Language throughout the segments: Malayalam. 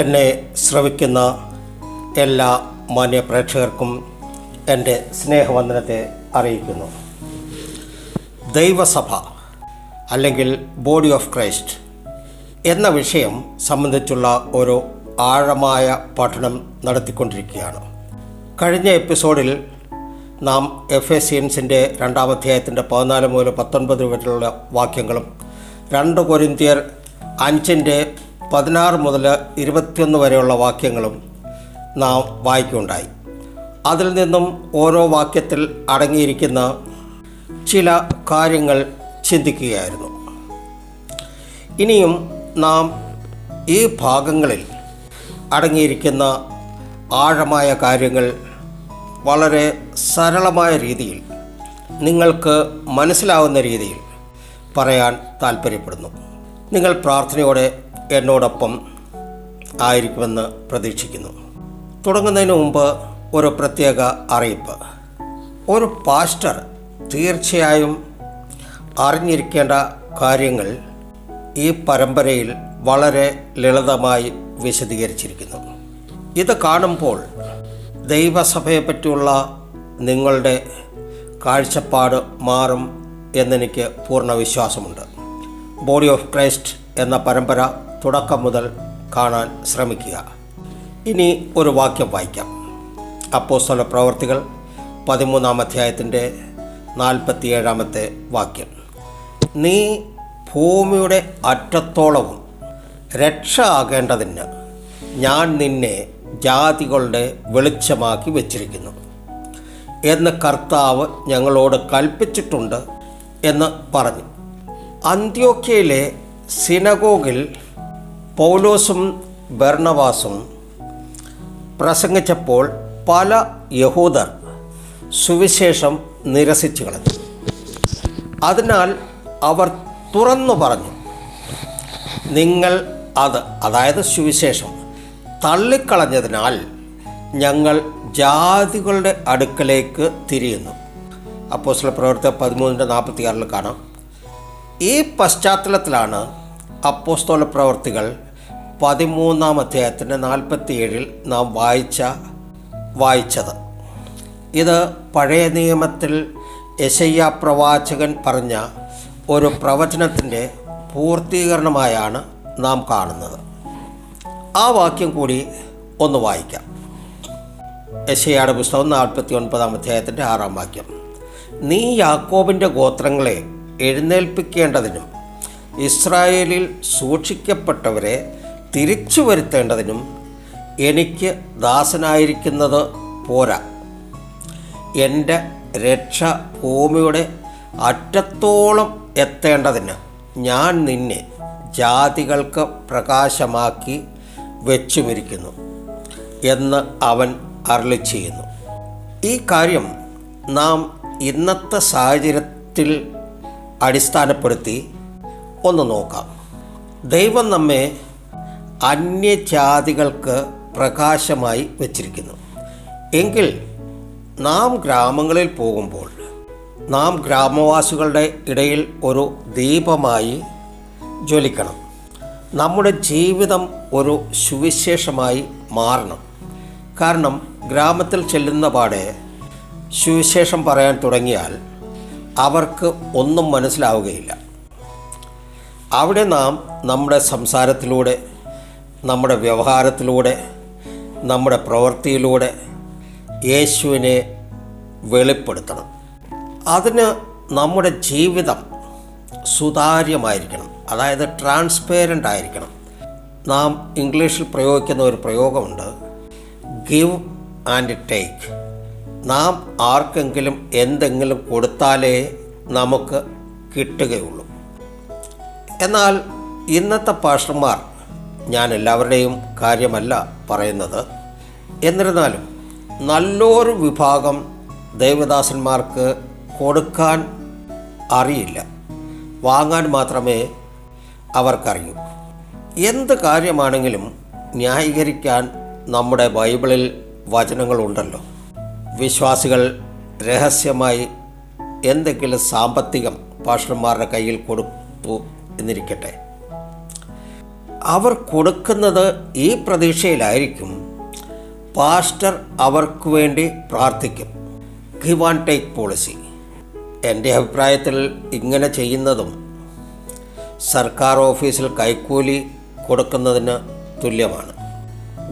എന്നെ ശ്രവിക്കുന്ന എല്ലാ മാന്യ പ്രേക്ഷകർക്കും എൻ്റെ സ്നേഹവന്ദനത്തെ അറിയിക്കുന്നു. ദൈവസഭ അല്ലെങ്കിൽ ബോഡി ഓഫ് ക്രൈസ്റ്റ് എന്ന വിഷയം സംബന്ധിച്ചുള്ള ഒരു ആഴമായ പഠനം നടത്തിക്കൊണ്ടിരിക്കുകയാണ്. കഴിഞ്ഞ എപ്പിസോഡിൽ നാം എഫേസ്യൻസിൻ്റെ 2-ാം അധ്യായത്തിൻ്റെ 14 മുതൽ 19 വരെയുള്ള വാക്യങ്ങളും 2 കൊരിന്ത്യർ 5-ന്റെ 16 മുതൽ 21 വരെയുള്ള വാക്യങ്ങളും നാം വായിക്കുകയുണ്ടായി. അതിൽ നിന്നും ഓരോ വാക്യത്തിൽ അടങ്ങിയിരിക്കുന്ന ചില കാര്യങ്ങൾ ചിന്തിക്കുകയായിരുന്നു. ഇനിയും നാം ഈ ഭാഗങ്ങളിൽ അടങ്ങിയിരിക്കുന്ന ആഴമായ കാര്യങ്ങൾ വളരെ സരളമായ രീതിയിൽ നിങ്ങൾക്ക് മനസ്സിലാവുന്ന രീതിയിൽ പറയാൻ താല്പര്യപ്പെടുന്നു. നിങ്ങൾ പ്രാർത്ഥനയോടെ എന്നോടൊപ്പം ആയിരിക്കുമെന്ന് പ്രതീക്ഷിക്കുന്നു. തുടങ്ങുന്നതിന് മുമ്പ് ഒരു പ്രത്യേക അറിയിപ്പ്. ഒരു പാസ്റ്റർ തീർച്ചയായും അറിഞ്ഞിരിക്കേണ്ട കാര്യങ്ങൾ ഈ പരമ്പരയിൽ വളരെ ലളിതമായി വിശദീകരിച്ചിരിക്കുന്നു. ഇത് കാണുമ്പോൾ ദൈവസഭയെപ്പറ്റിയുള്ള നിങ്ങളുടെ കാഴ്ചപ്പാട് മാറും എന്നെനിക്ക് പൂർണ്ണ വിശ്വാസമുണ്ട്. ബോഡി ഓഫ് ക്രൈസ്റ്റ് എന്ന പരമ്പര തുടക്കം മുതൽ കാണാൻ ശ്രമിക്കുക. ഇനി ഒരു വാക്യം വായിക്കാം. അപ്പോസ്തല പ്രവർത്തികൾ 13-ാം അധ്യായത്തിൻ്റെ 47-ാമത്തെ വാക്യം. നീ ഭൂമിയുടെ അറ്റത്തോളവും രക്ഷ ആകേണ്ടതിന് ഞാൻ നിന്നെ ജാതികളുടെ വെളിച്ചമാക്കി വച്ചിരിക്കുന്നു എന്ന് കർത്താവ് ഞങ്ങളോട് കൽപ്പിച്ചിട്ടുണ്ട് എന്ന് പറഞ്ഞു. അന്ത്യോക്യയിലെ സിനഗോഗിൽ പൗലോസും ബർണബാസും പ്രസംഗിച്ചപ്പോൾ പല യഹൂദർ സുവിശേഷം നിരസിച്ചു കളഞ്ഞു. അതിനാൽ അവർ തുറന്നു പറഞ്ഞു, നിങ്ങൾ അതായത് സുവിശേഷം തള്ളിക്കളഞ്ഞതിനാൽ ഞങ്ങൾ ജാതികളുടെ അടുക്കലേക്ക് തിരിയുന്നു. അപ്പോസ്തല പ്രവർത്തനം 13:46 കാണാം. ഈ പശ്ചാത്തലത്തിലാണ് അപ്പോസ്തല പ്രവർത്തികൾ 13-ാം അധ്യായത്തിൻ്റെ 47 നാം വായിച്ചത്. ഇത് പഴയ നിയമത്തിൽ യെശയ്യാ പ്രവാചകൻ പറഞ്ഞ ഒരു പ്രവചനത്തിൻ്റെ പൂർത്തീകരണമായാണ് നാം കാണുന്നത്. ആ വാക്യം കൂടി ഒന്ന് വായിക്കാം. യെശയ്യായുടെ പുസ്തകം 49-ാം അധ്യായത്തിൻ്റെ 6-ാം വാക്യം. നീ യാക്കോബിൻ്റെ ഗോത്രങ്ങളെ എഴുന്നേൽപ്പിക്കേണ്ടതിനും ഇസ്രായേലിൽ സൂക്ഷിക്കപ്പെട്ടവരെ തിരിച്ചു വരുത്തേണ്ടതിനും എനിക്ക് ദാസനായിരിക്കുന്നത് പോരാ. എൻ്റെ രക്ഷ ഭൂമിയുടെ അറ്റത്തോളം എത്തേണ്ടതിന് ഞാൻ നിന്നെ ജാതികൾക്ക് പ്രകാശമാക്കി വെച്ചുമിരിക്കുന്നു എന്ന് അവൻ അരുളിച്ചെയ്യുന്നു. ഈ കാര്യം നാം ഇന്നത്തെ സാഹചര്യത്തിൽ അടിസ്ഥാനപ്പെടുത്തി ഒന്ന് നോക്കാം. ദൈവം നമ്മെ അന്യജാതികൾക്ക് പ്രകാശമായി വച്ചിരിക്കുന്നു എങ്കിൽ നാം ഗ്രാമങ്ങളിൽ പോകുമ്പോൾ നാം ഗ്രാമവാസികളുടെ ഇടയിൽ ഒരു ദീപമായി ജ്വലിക്കണം. നമ്മുടെ ജീവിതം ഒരു സുവിശേഷമായി മാറണം. കാരണം ഗ്രാമത്തിൽ ചെല്ലുന്ന പാടെ സുവിശേഷം പറയാൻ തുടങ്ങിയാൽ അവർക്ക് ഒന്നും മനസ്സിലാവുകയില്ല. അവിടെ നാം നമ്മുടെ സംസാരത്തിലൂടെ, നമ്മുടെ വ്യവഹാരത്തിലൂടെ, നമ്മുടെ പ്രവൃത്തിയിലൂടെ യേശുവിനെ വെളിപ്പെടുത്തണം. അതിന് നമ്മുടെ ജീവിതം സുതാര്യമായിരിക്കണം, അതായത് ട്രാൻസ്പെറൻ്റ് ആയിരിക്കണം. നാം ഇംഗ്ലീഷിൽ പ്രയോഗിക്കുന്ന ഒരു പ്രയോഗമുണ്ട്, ഗിവ് ആൻഡ് ടേക്ക്. നാം ആർക്കെങ്കിലും എന്തെങ്കിലും കൊടുത്താലേ നമുക്ക് കിട്ടുകയുള്ളൂ. എന്നാൽ ഇന്നത്തെ പാസ്റ്റർമാർ, ഞാൻ എല്ലാവരുടെയും കാര്യമല്ല പറയുന്നത്, എന്നിരുന്നാലും നല്ലൊരു വിഭാഗം ദൈവദാസന്മാർക്ക് കൊടുക്കാൻ അറിയില്ല, വാങ്ങാൻ മാത്രമേ അവർക്കറിയൂ. എന്ത് കാര്യമാണെങ്കിലും ന്യായീകരിക്കാൻ നമ്മുടെ ബൈബിളിൽ വചനങ്ങളുണ്ടല്ലോ. വിശ്വാസികൾ രഹസ്യമായി എന്തെങ്കിലും സാമ്പത്തികം പാസ്റ്റർമാരുടെ കയ്യിൽ കൊടുത്തു എന്നിരിക്കട്ടെ, അവർ കൊടുക്കുന്നത് ഈ പ്രതീക്ഷയിലായിരിക്കും പാസ്റ്റർ അവർക്ക് വേണ്ടി പ്രാർത്ഥിക്കും. Give and take policy. എൻ്റെ അഭിപ്രായത്തിൽ ഇങ്ങനെ ചെയ്യുന്നതും സർക്കാർ ഓഫീസിൽ കൈക്കൂലി കൊടുക്കുന്നതിന് തുല്യമാണ്.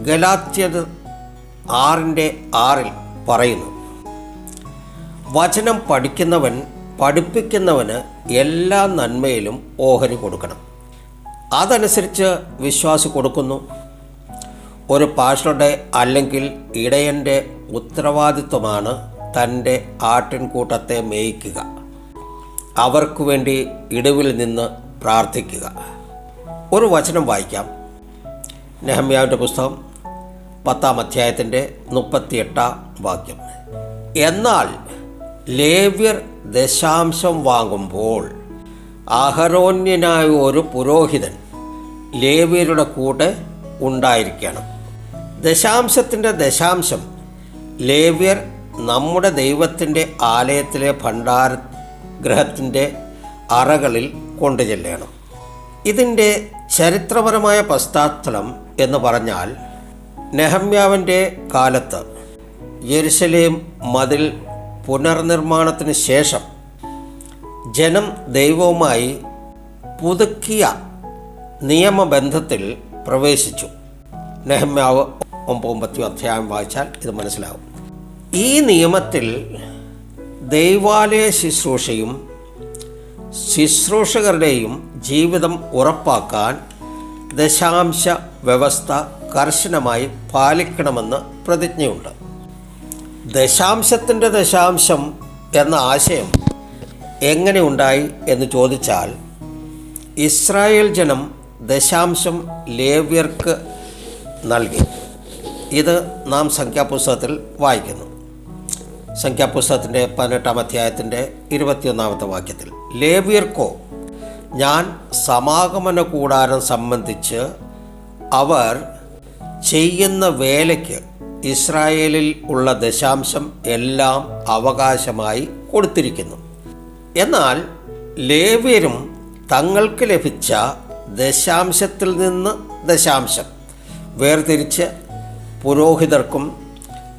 ഗലാത്യർ 6:6 പറയുന്നു, വചനം പഠിക്കുന്നവൻ പഠിപ്പിക്കുന്നവന് എല്ലാ നന്മയിലും ഓഹരി കൊടുക്കണം. അതനുസരിച്ച് വിശ്വാസി കൊടുക്കുന്നു. ഒരു പാസ്റ്ററുടെ അല്ലെങ്കിൽ ഇടയൻ്റെ ഉത്തരവാദിത്വമാണ് തൻ്റെ ആട്ടിൻകൂട്ടത്തെ മേയിക്കുക, അവർക്കു വേണ്ടി ഇടവിൽ നിന്ന് പ്രാർത്ഥിക്കുക. ഒരു വചനം വായിക്കാം. നെഹമ്യാവിൻ്റെ പുസ്തകം 10-ാം അധ്യായത്തിൻ്റെ 38-ാം വാക്യം. എന്നാൽ ലേവ്യർ ദശാംശം വാങ്ങുമ്പോൾ അഹരോന്യനായ ഒരു പുരോഹിതൻ ലേവ്യരുടെ കൂടെ ഉണ്ടായിരിക്കണം. ദശാംശത്തിൻ്റെ ദശാംശം ലേവ്യർ നമ്മുടെ ദൈവത്തിൻ്റെ ആലയത്തിലെ ഭണ്ഡാരഗൃഹത്തിൻ്റെ അറകളിൽ കൊണ്ടുചെല്ലണം. ഇതിൻ്റെ ചരിത്രപരമായ പശ്ചാത്തലം എന്ന് പറഞ്ഞാൽ, നെഹമ്യാവിൻ്റെ കാലത്ത് യെരുശലേം മതിൽ പുനർനിർമ്മാണത്തിന് ശേഷം ജനം ദൈവവുമായി പുതുക്കിയ നിയമബന്ധത്തിൽ പ്രവേശിച്ചു. നെഹമ്യാവ് 9 അധ്യായം വായിച്ചാൽ ഇത് മനസ്സിലാവും. ഈ നിയമത്തിൽ ദൈവാലയ ശുശ്രൂഷയും ശുശ്രൂഷകരുടെയും ജീവിതം ഉറപ്പാക്കാൻ ദശാംശ വ്യവസ്ഥ കർശനമായി പാലിക്കണമെന്ന് പ്രതിജ്ഞയുണ്ട്. ദശാംശത്തിൻ്റെ ദശാംശം എന്ന ആശയം എങ്ങനെ ഉണ്ടായി എന്ന് ചോദിച്ചാൽ, ഇസ്രായേൽ ജനം ദശാംശം ലേവ്യർക്ക് നൽകി. ഇത് നാം സംഖ്യാപുസ്തകത്തിൽ വായിക്കുന്നു. സംഖ്യാപുസ്തകത്തിൻ്റെ 18-ാം അധ്യായത്തിൻ്റെ 21-ാമത്തെ വാക്യത്തിൽ, ലേവ്യർക്കോ ഞാൻ സമാഗമന കൂടാരം സംബന്ധിച്ച് അവർ ചെയ്യുന്ന വേലയ്ക്ക് ഇസ്രായേലിൽ ഉള്ള ദശാംശം എല്ലാം അവകാശമായി കൊടുത്തിരിക്കുന്നു. എന്നാൽ ലേവ്യരും തങ്ങൾക്ക് ലഭിച്ച ദശാംശത്തിൽ നിന്ന് ദശാംശം വേർതിരിച്ച് പുരോഹിതർക്കും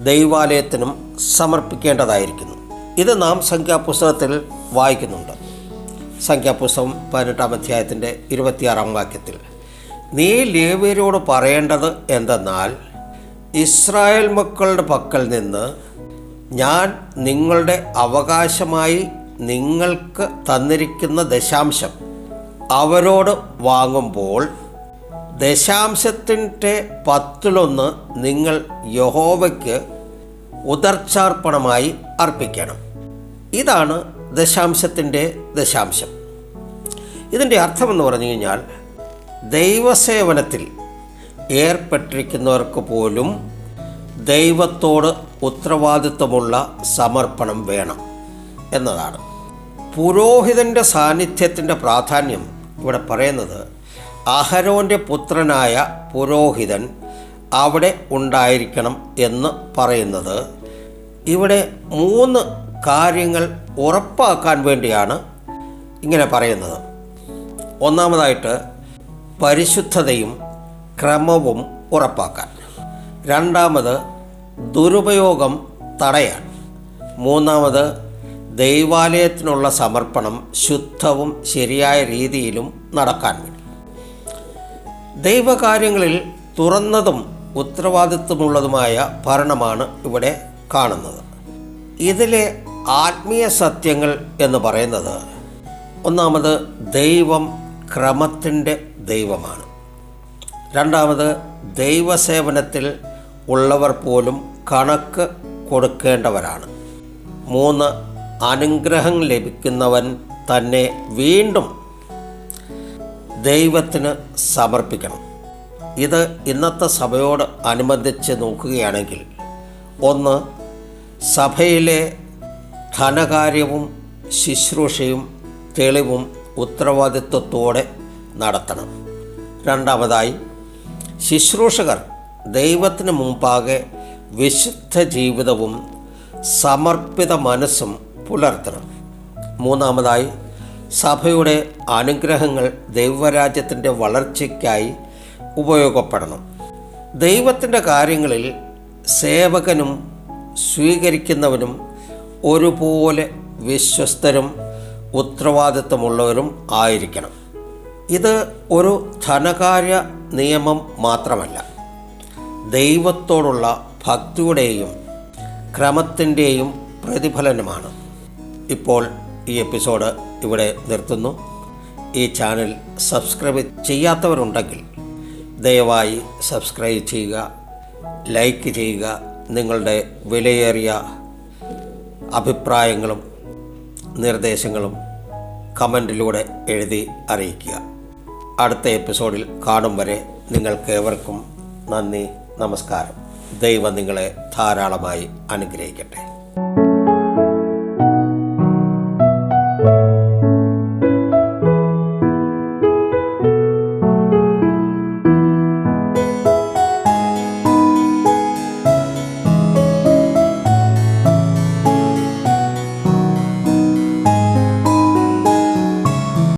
ദൈവാലയത്തിനും സമർപ്പിക്കേണ്ടതായിരിക്കുന്നു. ഇത് നാം സംഖ്യാപുസ്തകത്തിൽ വായിക്കുന്നുണ്ട്. സംഖ്യാപുസ്തകം 18-ാം അധ്യായത്തിൻ്റെ 26-ാം വാക്യത്തിൽ, നീ ലേവ്യരോട് പറയേണ്ടത് എന്തെന്നാൽ, ഇസ്രായേൽ മക്കളുടെ പക്കൽ നിന്ന് ഞാൻ നിങ്ങളുടെ അവകാശമായി നിങ്ങൾക്ക് തന്നിരിക്കുന്ന ദശാംശം അവരോട് വാങ്ങുമ്പോൾ ദശാംശത്തിൻ്റെ 10-1 നിങ്ങൾ യഹോവയ്ക്ക് ഉദർച്ചാർപ്പണമായി അർപ്പിക്കണം. ഇതാണ് ദശാംശത്തിൻ്റെ ദശാംശം. ഇതിൻ്റെ അർത്ഥമെന്ന് പറഞ്ഞു കഴിഞ്ഞാൽ, ദൈവസേവനത്തിൽ ഏർപ്പെട്ടിരിക്കുന്നവർക്ക് പോലും ദൈവത്തോട് ഉത്തരവാദിത്വമുള്ള സമർപ്പണം വേണം എന്നതാണ്. പുരോഹിതൻ്റെ സാന്നിധ്യത്തിൻ്റെ പ്രാധാന്യം ഇവിടെ പറയുന്നത്, അഹരോൻ്റെ പുത്രനായ പുരോഹിതൻ അവിടെ ഉണ്ടായിരിക്കണം എന്ന് പറയുന്നത് ഇവിടെ 3 കാര്യങ്ങൾ ഉറപ്പാക്കാൻ വേണ്ടിയാണ് ഇങ്ങനെ പറയുന്നത്. ഒന്നാമതായിട്ട് പരിശുദ്ധതയും ക്രമവും ഉറപ്പാക്കാൻ. രണ്ടാമത് ദുരുപയോഗം തടയാൻ. മൂന്നാമത് ദൈവാലയത്തിനുള്ള സമർപ്പണം ശുദ്ധവും ശരിയായ രീതിയിലും നടക്കാൻ വേണ്ടി. ദൈവകാര്യങ്ങളിൽ തുറന്നതും ഉത്തരവാദിത്വമുള്ളതുമായ ഭരണമാണ് ഇവിടെ കാണുന്നത്. ഇതിലെ ആത്മീയ സത്യങ്ങൾ എന്ന് പറയുന്നത്, ഒന്നാമത് ദൈവം ക്രമത്തിൻ്റെ ദൈവമാണ്. രണ്ടാമത് ദൈവസേവനത്തിൽ ഉള്ളവർ പോലും കണക്ക് കൊടുക്കേണ്ടവരാണ്. 3, അനുഗ്രഹം ലഭിക്കുന്നവൻ തന്നെ വീണ്ടും ദൈവത്തിന് സമർപ്പിക്കണം. ഇത് ഇന്നത്തെ സഭയോട് അനുബന്ധിച്ച് നോക്കുകയാണെങ്കിൽ, ഒന്ന്, സഭയിലെ ധനകാര്യവും ശുശ്രൂഷയും തെളിവും ഉത്തരവാദിത്വത്തോടെ നടത്തണം. രണ്ടാമതായി, ശുശ്രൂഷകർ ദൈവത്തിന് മുമ്പാകെ വിശുദ്ധ ജീവിതവും സമർപ്പിത മനസ്സും പുലർത്തണം. മൂന്നാമതായി, സഭയുടെ അനുഗ്രഹങ്ങൾ ദൈവരാജ്യത്തിൻ്റെ വളർച്ചയ്ക്കായി ഉപയോഗപ്പെടണം. ദൈവത്തിൻ്റെ കാര്യങ്ങളിൽ സേവകനും സ്വീകരിക്കുന്നവനും ഒരുപോലെ വിശ്വസ്തരും ഉത്തരവാദിത്വമുള്ളവരും ആയിരിക്കണം. ഇത് ഒരു ധനകാര്യ നിയമം മാത്രമല്ല, ദൈവത്തോടുള്ള ഭക്തിയുടെയും ക്രമത്തിൻ്റെയും പ്രതിഫലനമാണ്. ഇപ്പോൾ ഈ എപ്പിസോഡ് ഇവിടെ നിർത്തുന്നു. ഈ ചാനൽ സബ്സ്ക്രൈബ് ചെയ്യാത്തവരുണ്ടെങ്കിൽ ദയവായി സബ്സ്ക്രൈബ് ചെയ്യുക, ലൈക്ക് ചെയ്യുക, നിങ്ങളുടെ വിലയേറിയ അഭിപ്രായങ്ങളും നിർദ്ദേശങ്ങളും കമൻറ്റിലൂടെ എഴുതി അറിയിക്കുക. അടുത്ത എപ്പിസോഡിൽ കാണും വരെ നിങ്ങൾക്കേവർക്കും നന്ദി, നമസ്കാരം. ദൈവം നിങ്ങളെ ധാരാളമായി അനുഗ്രഹിക്കട്ടെ.